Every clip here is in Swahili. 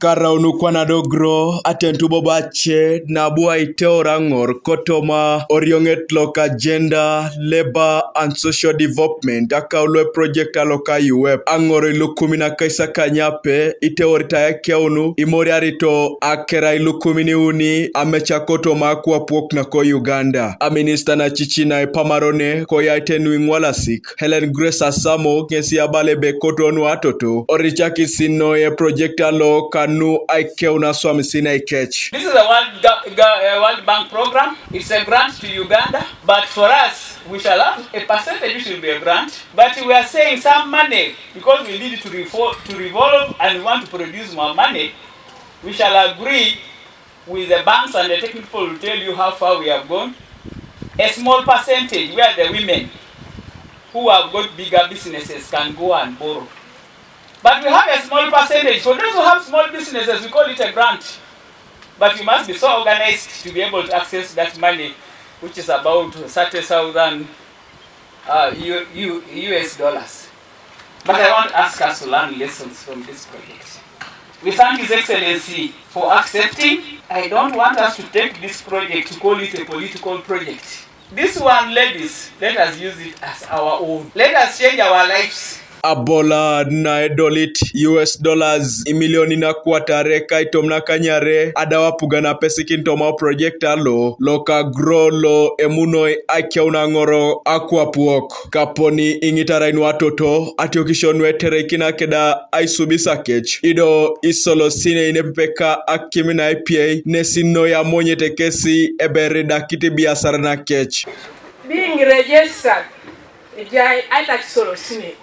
Karaunu kwanadogro atentu bobache na bua iteo Angor kotoma orionget loka gender, labor and social development akaulwe project aloka UEP Angor ilukumina kaisa kanyape iteo ritaya keunu imori arito akera ilukumini uni amecha kotoma kuwa puok na ko Uganda. Aminista na chichina ipamarone ko yaitenu ingwalasik Helen Grace Asamo kesi abalebe kotonu atoto orichaki sino ye project alo kanu aike unaswami sina ikech. This is a World Bank program. It's a grant to Uganda, but for us, we shall have a percentage which will be a grant. But we are saying some money, because we need to revolve and we want to produce more money, we shall agree with the banks and the technical people will tell you how far we have gone. A small percentage where the women who have got bigger businesses can go and borrow. But we have a small percentage. For those who have small businesses, we call it a grant. But you must be so organized to be able to access that money, which is about 30,000 US dollars. But I want to ask us to learn lessons from this project. We thank His Excellency for accepting. I don't want us to take this project to call it a political project. This one, ladies, let us use it as our own. Let us change our lives. Abola na dolit US dollars imilioni na kuatare kaitomna kanyare adawa pugana pesikin toma project alo loka grolo emunoi akia unangoro akwa puok kaponi ingitara inu atoto atiokishonwe terekina keda aisubisa kech ido isolo sine inepeka akimina IPA nesino ya monyete kesi eberida kiti biasara na kech. Being registered, I like solo sine.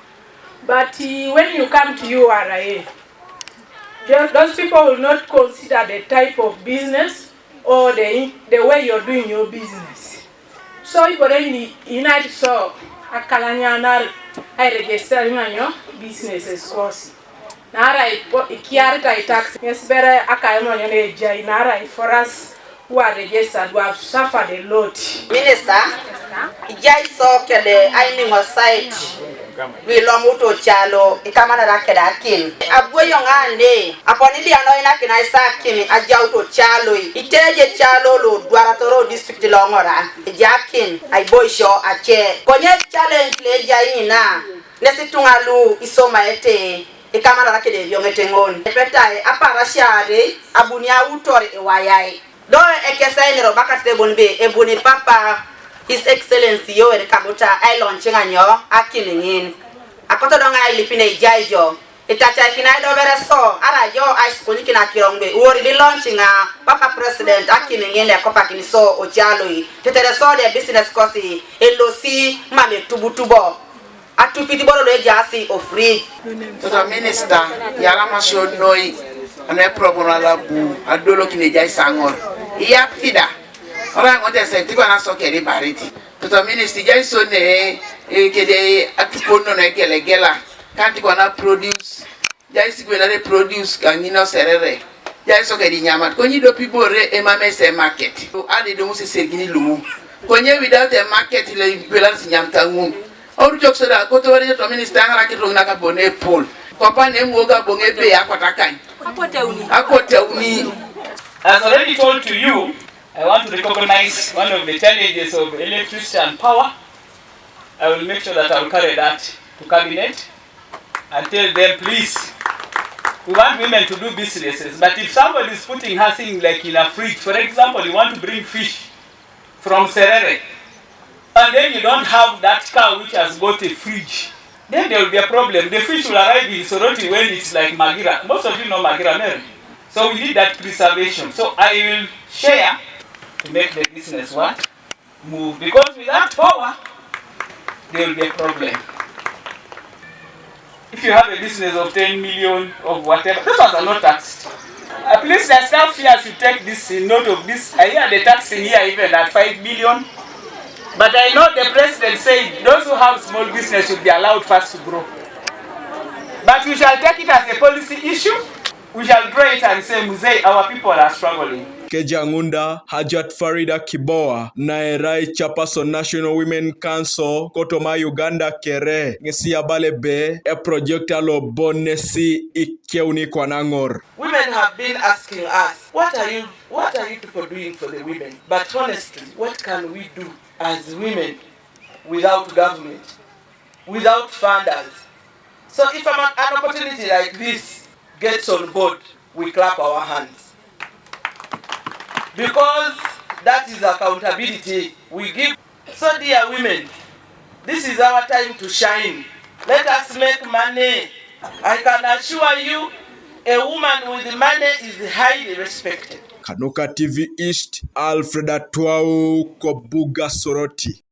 But when you come to URA, those people will not consider the type of business or the way you're doing your business. So you already united so akalanya I register your business as course. Nara ikiarita tax yes better akayano nyane jai nara for us who are registered who have suffered a lot. Minister, jai so kele aini site. We long to chalo ikamana rakeda akin abwe yongande aponili ano ina kina isa akin ajau to chalo iteje chalo lo Dwaratoro district longora ejakin ai boy show ache konye challenge le jaina nesitungalu isoma ete ikamana rakede yongete ngoni petai apara share abunia utore ewayai do ekesaini robaka tebonbe ebuni papa His Excellency Yoweri Kaguta I launching anyo akilingin. Akoto donga ilipine jaijo. Itacha kina do bere so ara yo I school kina kirongbe. Wori be launching Papa President akilingin le kopa kini so ojaloi. Tetere so de business course elosi mame tubutubo. Atupiti bolo le jasi ofri. Toto Minister yarama so noi ane program la bu adolo kine jai sangor. Iya fida. Ora ngote se tiko na so keri bariti. Toto Minister jai so ne kede atukono na gelegela. Kanti ko na produce. Jai sigwe na produce kanino serere. Jai so kedi nyama. Konyi do people re emame se market. Ade do musi segini lumu. Konye without a market le balance nyamta ngum. Oru jokso da koto wari Toto Minister ngara kitro na ka bone pole. Papa ne mwoga bonge be akwata kan. Akote uni. As already told to you, I want to recognize one of the challenges of electricity and power. I will make sure that I will carry that to cabinet and tell them, please, we want women to do businesses, but if somebody is putting her thing like in a fridge, for example, you want to bring fish from Serere, and then you don't have that cow which has got a fridge, then there will be a problem. The fish will arrive in Soroti when it's like Magira. Most of you know Magira, Mary. So we need that preservation. So I will share to make the business work, move. Because without power, there will be a problem. If you have a business of 10 million of whatever, those ones are not taxed. Please, the staff here should take this note of this. I hear the tax in here even at 5 million. But I know the president said those who have small business should be allowed first to grow. But we shall take it as a policy issue. We shall draw it and say, Muzei, our people are struggling. Kejangunda, Hajat Farida Kiboa, Naerai Chapaso National Women Council, Kotoma Uganda Kere, Ngesia Balebe, a projector lo bonesi Ikeuni Kwanangor. Women have been asking us, what are you people doing for the women? But honestly, what can we do as women without government, without funders? So if an opportunity like this gets on board, we clap our hands. Because that is accountability we give. So dear women, this is our time to shine. Let us make money. I can assure you, a woman with money is highly respected. Kanoka TV East, Alfreda Twau Kobuga Soroti.